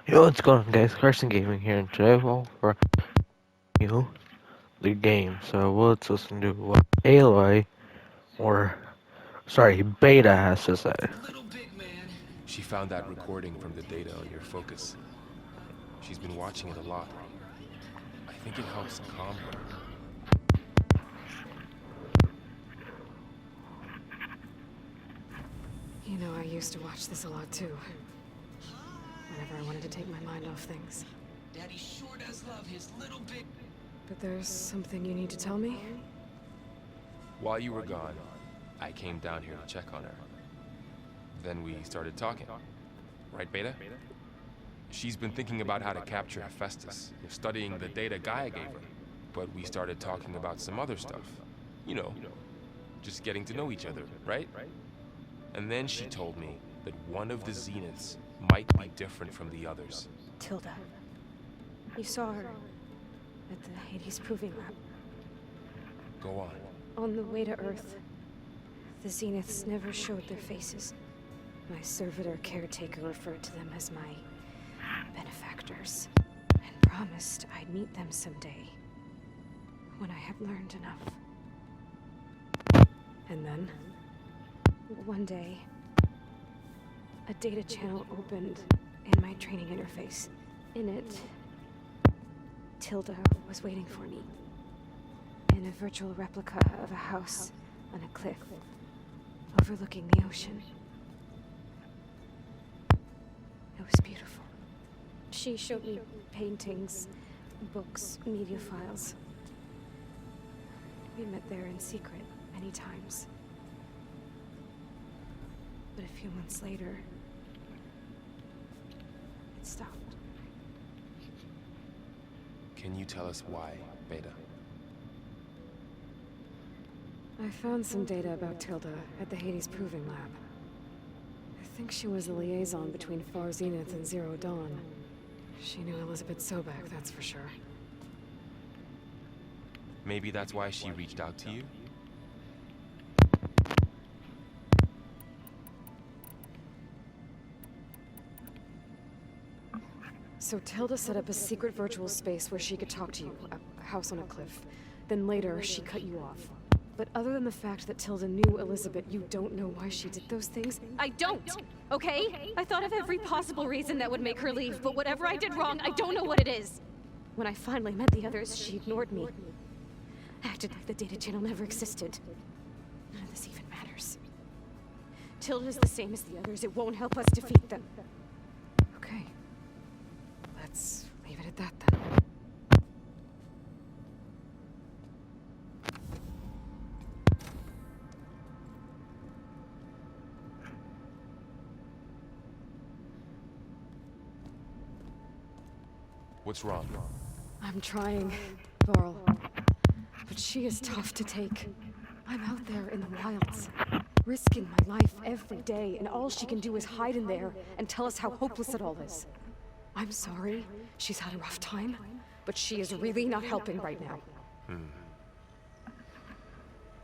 Yo, what's going on, guys? Carson Gaming here, and today we'll review the game. So let's listen to what Aloy, or sorry, Beta has to say. She found that recording from the data on your focus. She's been watching it a lot. I think it helps calm her. You know, I used to watch this a lot too. Whenever I wanted to take my mind off things. Daddy sure does love his little bit. But there's something you need to tell me? While you were gone, I came down here to check on her. Then we started talking. Right, Beta? She's been thinking about how to capture Hephaestus, studying the data Gaia gave her. But we started talking about some other stuff. You know, just getting to know each other, right? And then she told me that one of the Zeniths might be different from the others. Tilda. You saw her at the Hades Proving Lab. Go on. On the way to Earth, the Zeniths never showed their faces. My servitor caretaker referred to them as my benefactors, and promised I'd meet them someday, when I had learned enough. And then, one day, a data channel opened in my training interface. In it, Tilda was waiting for me. In a virtual replica of a house on a cliff, overlooking the ocean. It was beautiful. She showed me paintings, books, media files. We met there in secret many times. But a few months later, it stopped. Can you tell us why, Beta? I found some data about Tilda at the Hades Proving Lab. I think she was the liaison between Far Zenith and Zero Dawn. She knew Elizabeth Sobek, that's for sure. Maybe that's why she reached out to you? So Tilda set up a secret virtual space where she could talk to you, a house on a cliff. Then later, she cut you off. But other than the fact that Tilda knew Elizabeth, you don't know why she did those things? I don't, okay? I thought of every possible reason that would make her leave, but whatever I did wrong, I don't know what it is. When I finally met the others, she ignored me. Acted like the data channel never existed. None of this even matters. Tilda's the same as the others. It won't help us defeat them. Okay. Let's leave it at that then. What's wrong? I'm trying, Varl. But she is tough to take. I'm out there in the wilds, risking my life every day, and all she can do is hide in there and tell us how hopeless it all is. I'm sorry, she's had a rough time, but she is really not helping right now.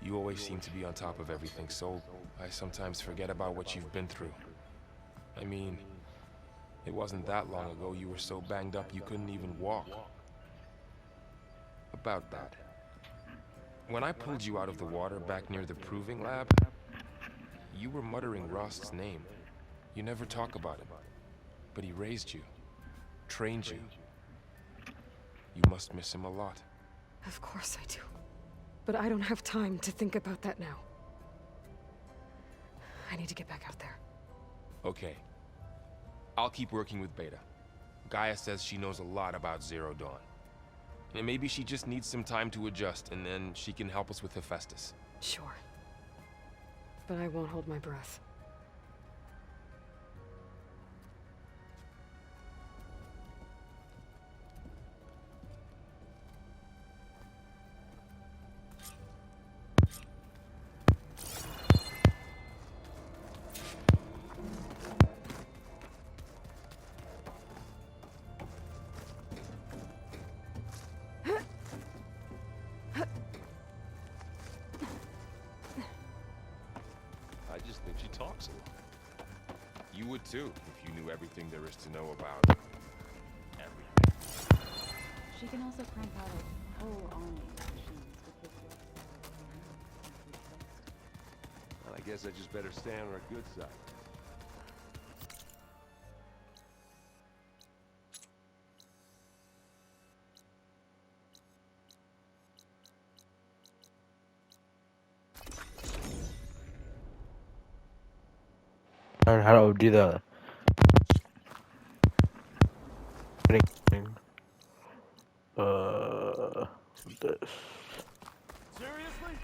You always seem to be on top of everything, so I sometimes forget about what you've been through. I mean, it wasn't that long ago you were so banged up you couldn't even walk. About that. When I pulled you out of the water back near the Proving Lab, you were muttering Rost's name. You never talk about him. But he raised you, trained you. You must miss him a lot. Of course I do. But I don't have time to think about that now. I need to get back out there. Okay. I'll keep working with Beta. Gaia says she knows a lot about Zero Dawn. And maybe she just needs some time to adjust, and then she can help us with Hephaestus. Sure. But I won't hold my breath. I just think she talks a lot. You would too, if you knew everything there is to know about She can also crank out a whole army of machines to kick your ass. Well, I guess I just better stay on our good side. Learn how to do the thing. This. Seriously?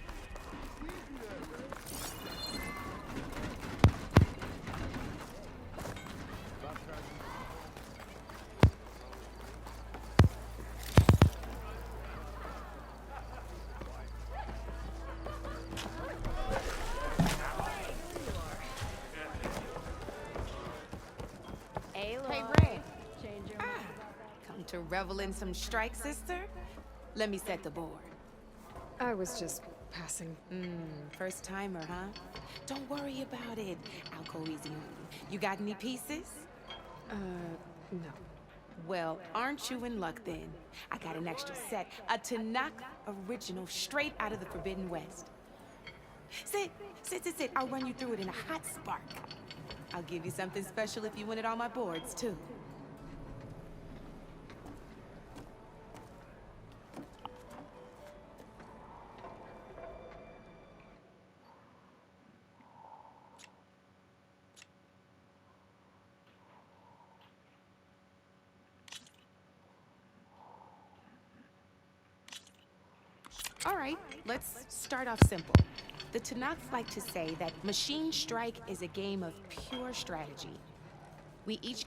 Hey, Ray. Come to revel in some strike, sister? Let me set the board. I was just passing. First timer, huh? Don't worry about it. I'll go easy on you. You got any pieces? No. Well, aren't you in luck then? I got an extra set, a Tanakh original straight out of the Forbidden West. Sit. I'll run you through it in a hot spark. I'll give you something special if you win it on my boards, too. All right, let's start off simple. The Tanakhs like to say that Machine Strike is a game of pure strategy. We each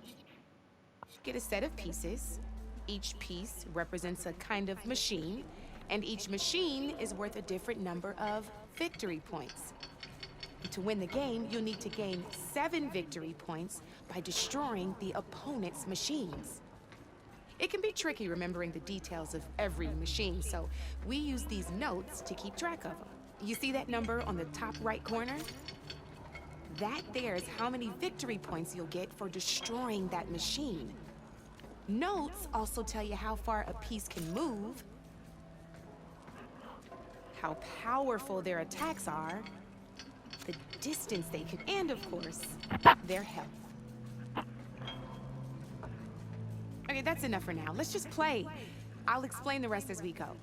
get a set of pieces. Each piece represents a kind of machine, and each machine is worth a different number of victory points. To win the game, you'll need to gain 7 victory points by destroying the opponent's machines. It can be tricky remembering the details of every machine, so we use these notes to keep track of them. You see that number on the top right corner? That there's how many victory points you'll get for destroying that machine. Notes also tell you how far a piece can move, how powerful their attacks are, the distance they can, and of course, their health. Okay, that's enough for now. Let's just play. I'll explain the rest as we go.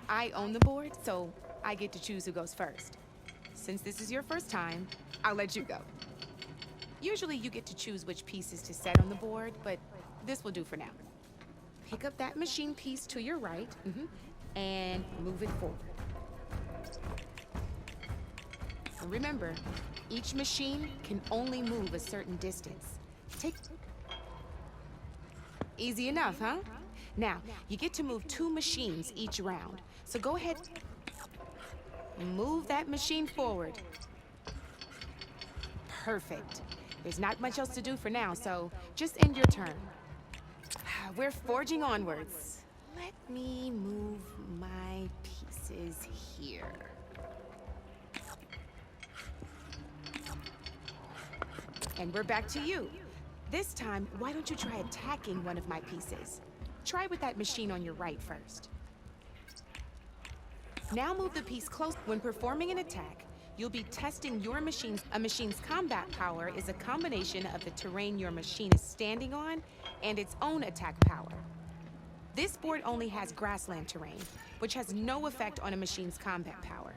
I own the board, so I get to choose who goes first. Since this is your first time, I'll let you go. Usually you get to choose which pieces to set on the board, but this will do for now. Pick up that machine piece to your right, and move it forward. And remember, each machine can only move a certain distance. Easy enough, huh? Now, you get to move 2 machines each round. So go ahead, move that machine forward. Perfect. There's not much else to do for now, so just end your turn. We're forging onwards. Let me move my pieces here. And we're back to you. This time, why don't you try attacking one of my pieces? Try with that machine on your right first. Now move the piece close. When performing an attack, you'll be testing your machine's... A machine's combat power is a combination of the terrain your machine is standing on and its own attack power. This board only has grassland terrain, which has no effect on a machine's combat power.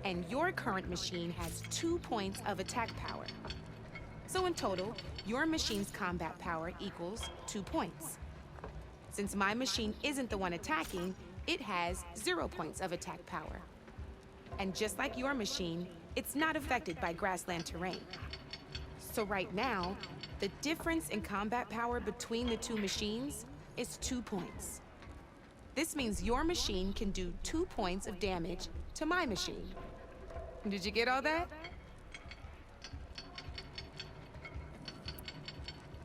And your current machine has 2 points of attack power. So in total, your machine's combat power equals 2 points. Since my machine isn't the one attacking, it has 0 points of attack power. And just like your machine, it's not affected by grassland terrain. So right now, the difference in combat power between the 2 machines is 2 points. This means your machine can do 2 points of damage to my machine. Did you get all that?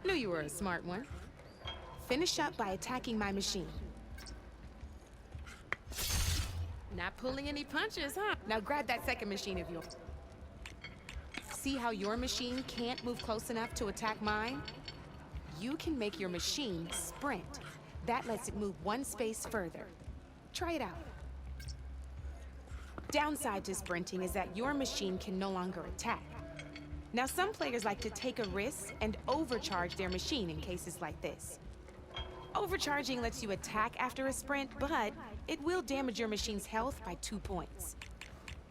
Knew you were a smart one. Finish up by attacking my machine. Not pulling any punches, huh? Now grab that second machine of yours. See how your machine can't move close enough to attack mine? You can make your machine sprint. That lets it move one space further. Try it out. Downside to sprinting is that your machine can no longer attack. Now, some players like to take a risk and overcharge their machine in cases like this. Overcharging lets you attack after a sprint, but it will damage your machine's health by 2 points.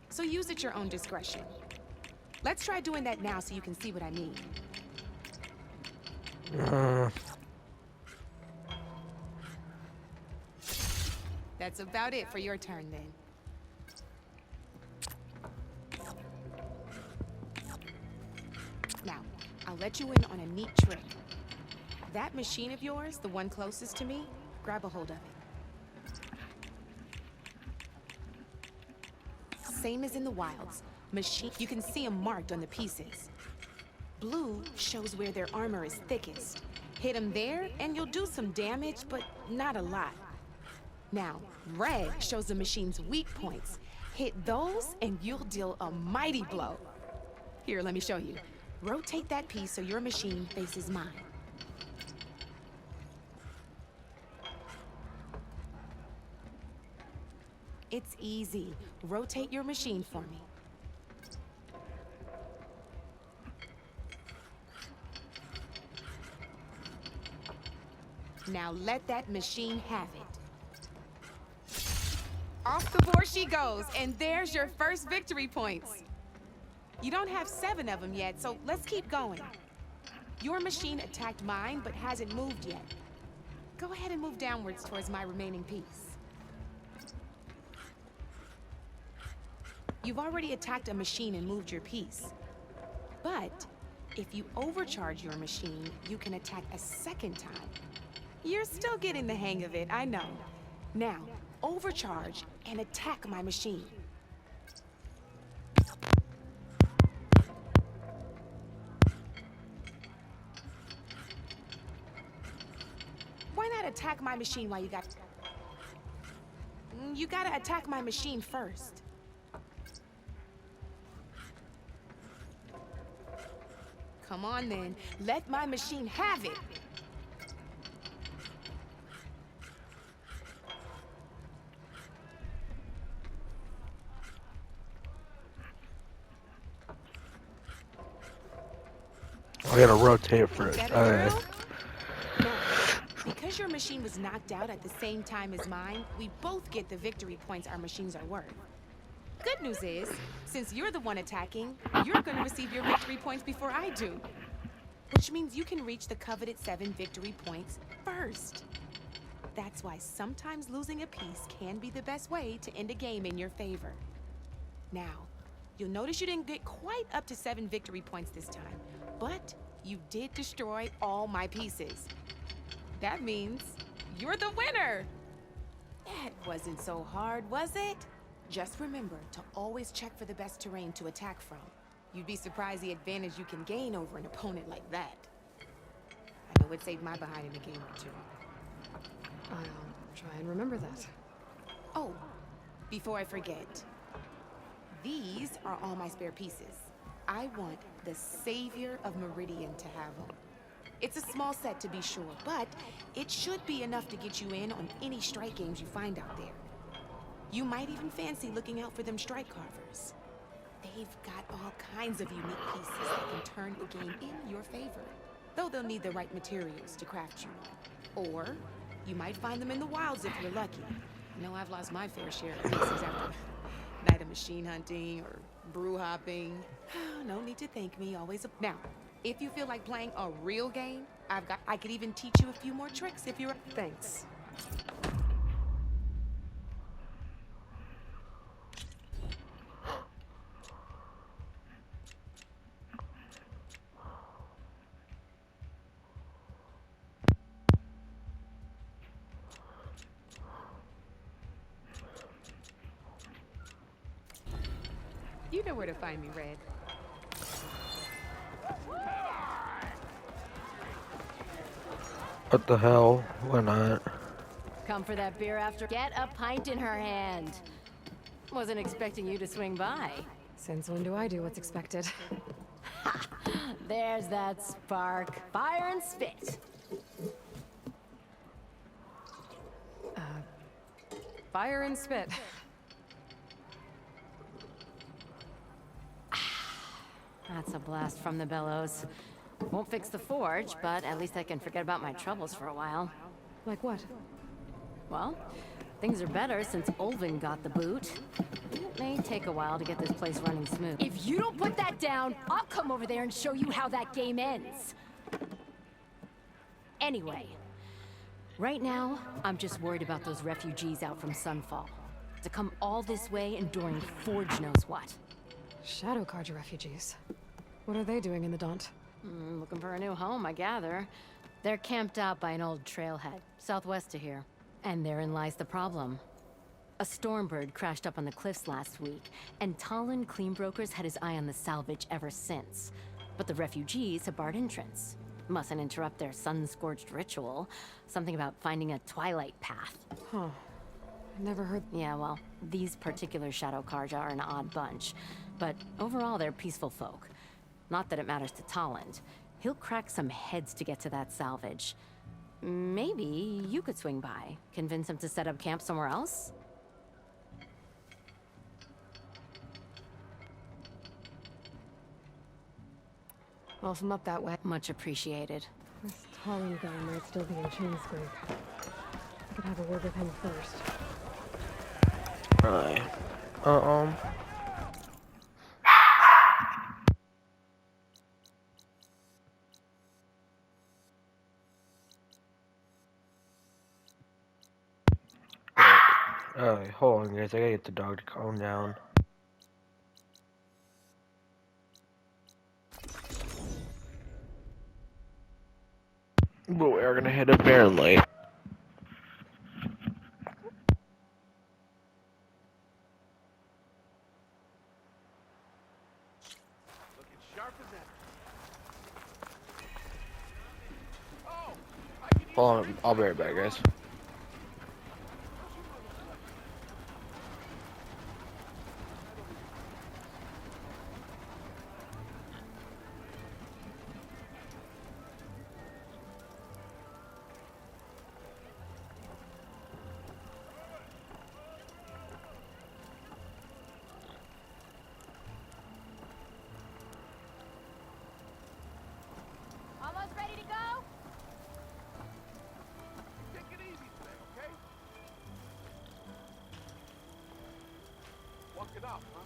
So use at your own discretion. Let's try doing that now so you can see what I mean. That's about it for your turn, then. Now, I'll let you in on a neat trick. That machine of yours, the one closest to me, grab a hold of it. Same as in the wilds. You can see them marked on the pieces. Blue shows where their armor is thickest. Hit them there, and you'll do some damage, but not a lot. Now, red shows the machine's weak points. Hit those, and you'll deal a mighty blow. Here, let me show you. Rotate that piece so your machine faces mine. It's easy. Rotate your machine for me. Now let that machine have it. Off the board she goes, and there's your first victory points. You don't have 7 of them yet, so let's keep going. Your machine attacked mine, but hasn't moved yet. Go ahead and move downwards towards my remaining piece. You've already attacked a machine and moved your piece. But if you overcharge your machine, you can attack a second time. You're still getting the hang of it, I know. Now, overcharge and attack my machine. Why not attack my machine while you got... You gotta attack my machine first. Come on then, let my machine have it. I gotta rotate first. Get Okay. it, girl? Now, because your machine was knocked out at the same time as mine, we both get the victory points our machines are worth. Good news is, since you're the one attacking, you're gonna receive your victory points before I do. Which means you can reach the coveted 7 victory points first. That's why sometimes losing a piece can be the best way to end a game in your favor. Now, you'll notice you didn't get quite up to 7 victory points this time, but you did destroy all my pieces. That means you're the winner! That wasn't so hard, was it? Just remember to always check for the best terrain to attack from. You'd be surprised the advantage you can gain over an opponent like that. I know it saved my behind in a game or 2. I'll try and remember that. Oh, before I forget, these are all my spare pieces. I want the Savior of Meridian to have them. It's a small set to be sure, but it should be enough to get you in on any strike games you find out there. You might even fancy looking out for them strike carvers. They've got all kinds of unique pieces that can turn the game in your favor, though they'll need the right materials to craft you. Or you might find them in the wilds if you're lucky. You know, I've lost my fair share of pieces after a night of machine hunting or brew hopping. No need to thank me, always now, if you feel like playing a real game, I could even teach you a few more tricks if you're... Thanks. You know where to find me, Red. What the hell? Why not? Come for that beer after. Get a pint in her hand. Wasn't expecting you to swing by. Since when do I do what's expected? There's that spark. Fire and spit. Fire and spit. That's a blast from the bellows. Won't fix the forge, but at least I can forget about my troubles for a while. Like what? Well, things are better since Ulvin got the boot. It may take a while to get this place running smooth. If you don't put that down, I'll come over there and show you how that game ends. Anyway, right now, I'm just worried about those refugees out from Sunfall. To come all this way enduring Forge knows what. Shadow Carja refugees. What are they doing in the Daunt? Looking for a new home, I gather. They're camped out by an old trailhead, southwest of here. And therein lies the problem. A Stormbird crashed up on the cliffs last week, and Talon Cleanbrokers had his eye on the salvage ever since. But the refugees have barred entrance. Mustn't interrupt their sun-scorched ritual. Something about finding a twilight path. Huh. I never heard. Yeah, well, these particular Shadow Carja are an odd bunch. But overall, they're peaceful folk. Not that it matters to Talon. He'll crack some heads to get to that salvage. Maybe you could swing by, convince him to set up camp somewhere else? Well, if I'm up that way. Much appreciated. This Talon guy might still be in Chainscrape. I could have a word with him first. Right. Alright, hold on guys, I gotta get the dog to calm down. But we're gonna hit a Barren Light. Looking sharp as ever. Hold on, I'll be right back guys. Almost ready to go? Take it easy today, okay? Walk it up, huh?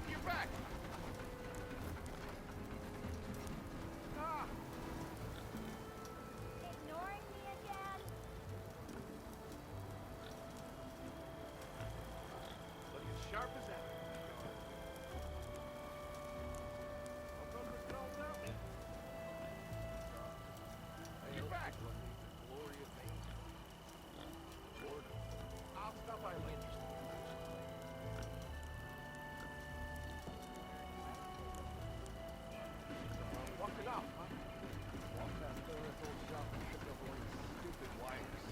You're back. Ignoring me again? Looking sharp as ever. You're back. I'll stop by later. Walk it up, huh? Walk past the old shop and trip over one of these stupid wires.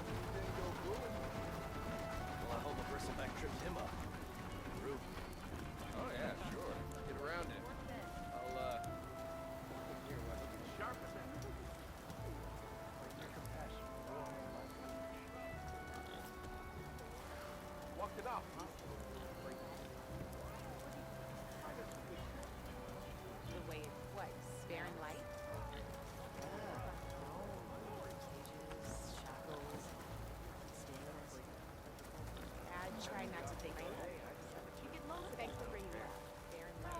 Anything go good? Well, I hope a bristleback tripped him up. Rude. Oh yeah, sure. Get around it. I'll here, looking sharp as ever. Like your compassion. Walk it up, huh? The way it was. Barren light. Cages, shackles, stairs. I try not to think. Thanks for bringing it up. Barren light.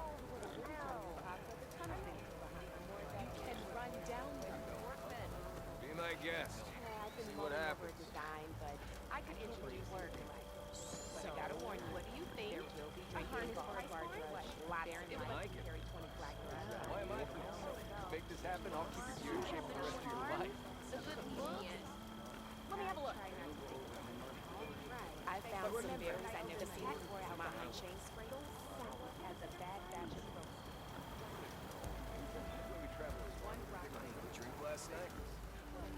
Can run down the workmen. Be my guest. I've been See what mulling over a happens. design, but I could easily work. But I gotta warn you, what do you think? There will be drinking for a bar rush. Barren light. Carry 20 black girls. Why am I doing so? Make this happen, I'll keep your gear in shape for the rest of your life. It's a good look. Let me have a look. I found some berries I never seen before out behind chain sprinkles. As a bad batch of roses. Drink last night?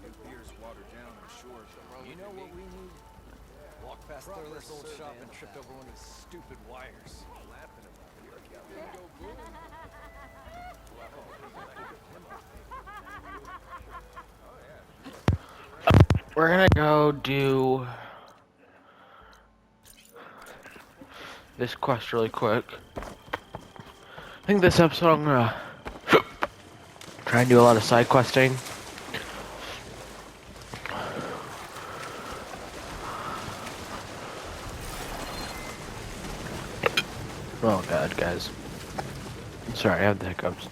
Good beer's watered down, I'm sure. You know what we need? Walked past Thurler's old shop and tripped over one of his stupid wires. Laughing about it. We're gonna go do this quest really quick. I think this episode I'm gonna try and do a lot of side questing. Oh god, guys. Sorry, I have the hiccups.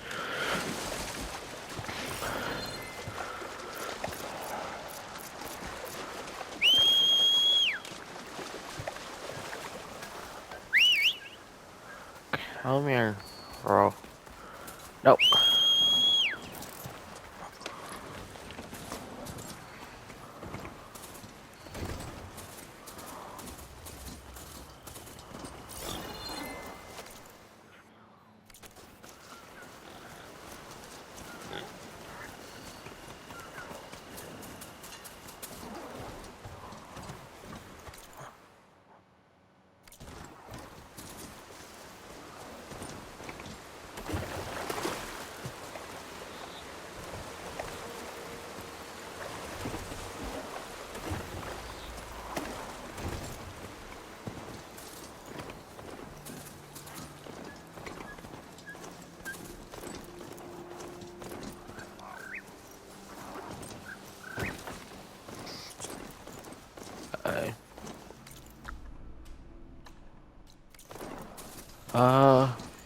Come here, bro. Nope.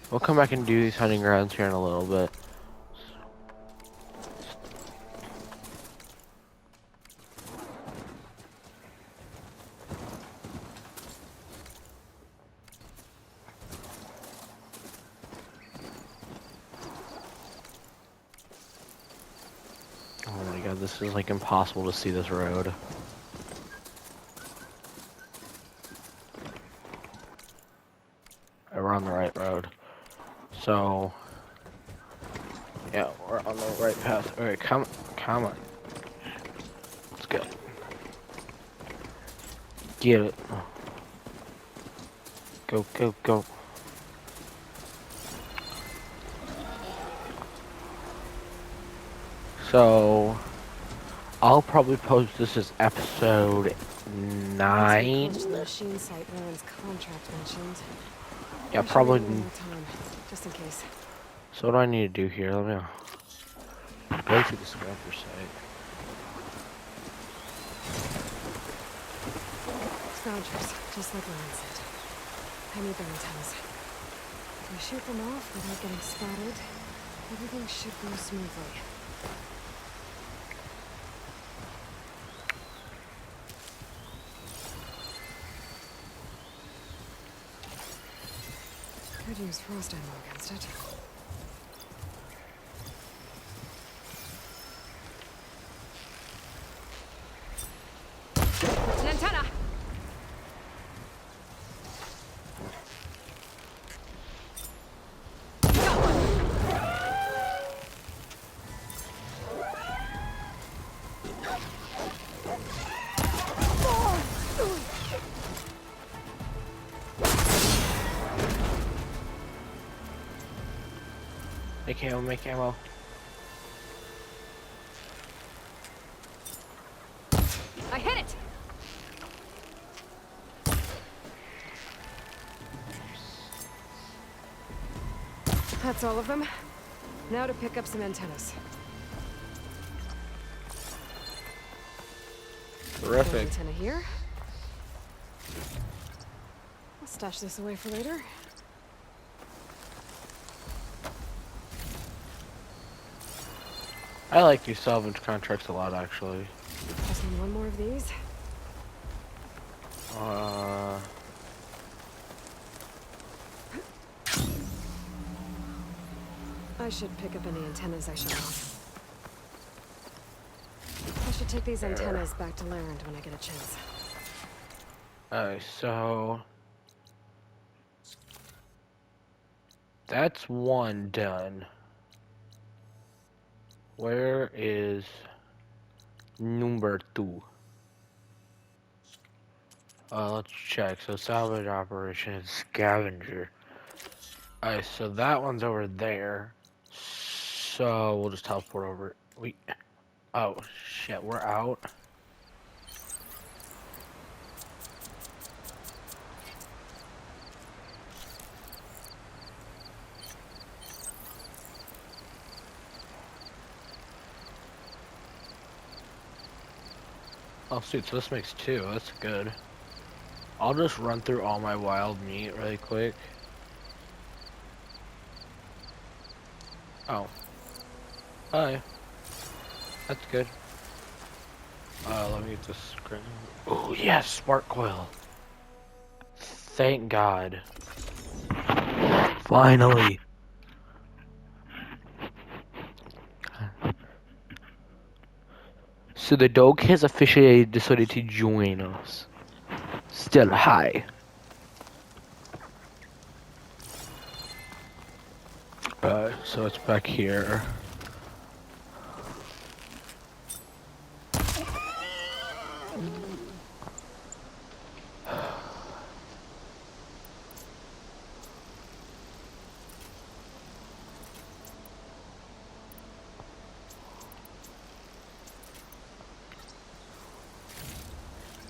We'll come back and do these hunting grounds here in a little bit. Oh my god, this is like impossible to see this road. We're on the right road. So, yeah, we're on the right path. Alright, come on. Let's go. Get it. Go, go, go. So, I'll probably post this as episode 9. The machine site Warren's contract mentioned. Yeah, I should probably. leave more time, just in case. So what do I need to do here? Let me go to the scrapper site. Scroungers, just like Warren said. I need their antennas. If we shoot them off without getting spotted, everything should go smoothly. Could use frost ammo against it. It's an antenna! Make ammo. I hit it! That's all of them. Now to pick up some antennas. Terrific. One antenna here. I'll stash this away for later. I like these salvage contracts a lot, actually. Just need one more of these. I should pick up any antennas I shot off. I should take these antennas back to Larend when I get a chance. Alright, so that's one done. Where is number 2? Let's check. So salvage operation and scavenger. Alright, so that one's over there. So we'll just teleport over. Oh shit, we're out. Oh, sweet, so this makes two. That's good. I'll just run through all my wild meat really quick. Oh. Hi. That's good. Let me get this screen. Oh, yes, spark coil. Thank God. Finally. So the dog has officially decided to join us. Still, hi. So it's back here.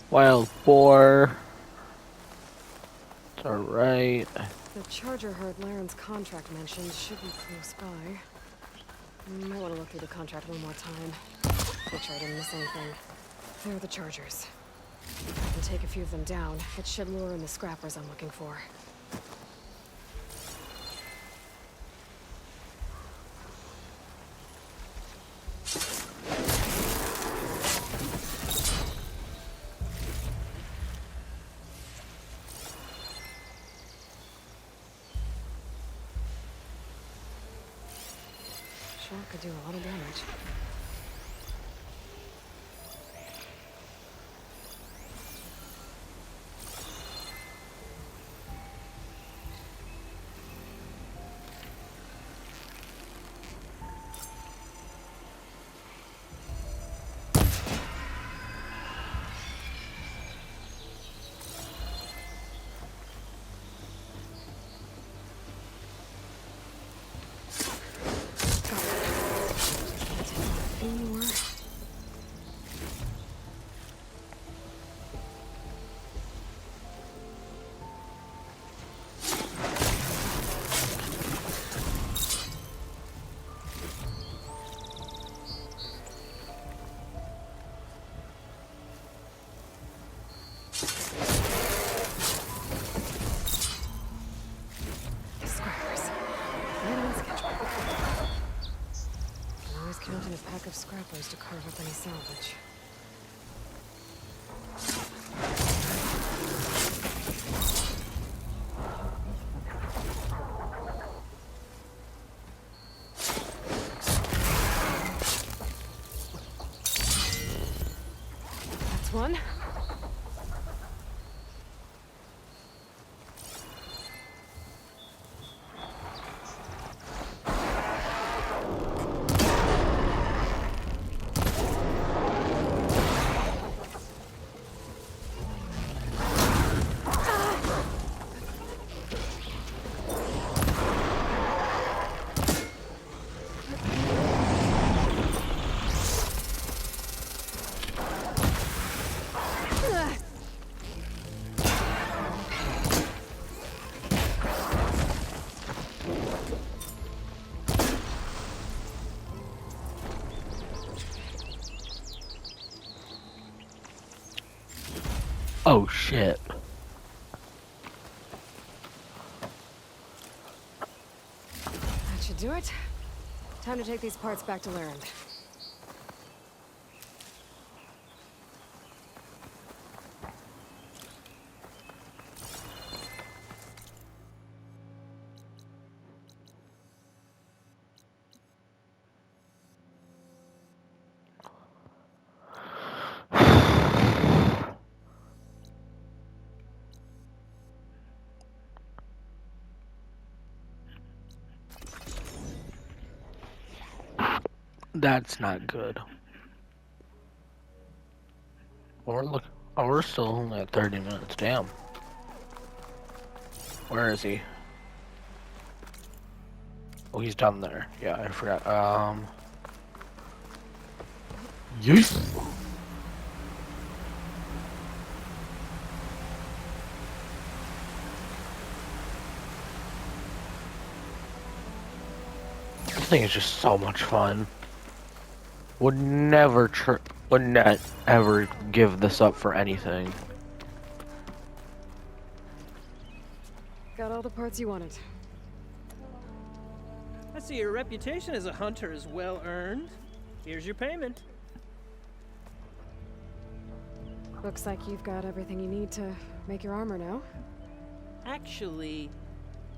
Wild boar. It's alright. The charger herd Laren's contract mentioned should be close by. Might want to look through the contract one more time. Make sure I didn't miss anything. There are the chargers. If I can take a few of them down, it should lure in the scrappers I'm looking for. Sure could do a lot of damage. Anymore. Scrappers. Maintenance schedule. Can always count on a pack of scrappers to carve up any salvage. That's one. Oh shit. That should do it. Time to take these parts back to Laren. That's not good. Or Oh, we're still only at 30 minutes. Damn. Where is he? Oh, he's down there. Yeah, I forgot. Yes. This thing is just so much fun. Would never ever give this up for anything. Got all the parts you wanted. I see your reputation as a hunter is well earned. Here's your payment. Looks like you've got everything you need to make your armor now. Actually,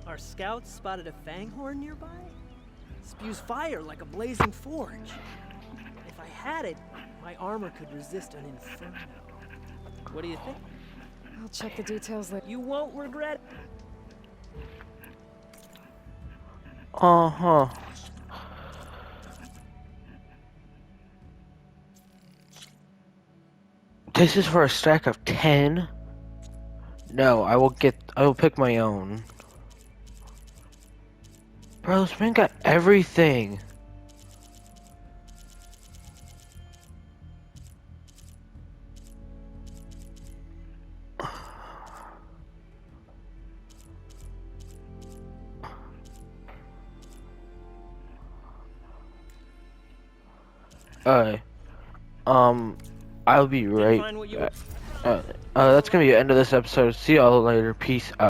our scouts spotted a fanghorn nearby. Spews fire like a blazing forge. If I had it, my armor could resist an inferno. What do you think? I'll check the details later. You won't regret it. Uh-huh. This is for a stack of 10? No, I will pick my own. Bro, this man got everything. I'll be right back. That's gonna be the end of this episode. See y'all later. Peace out.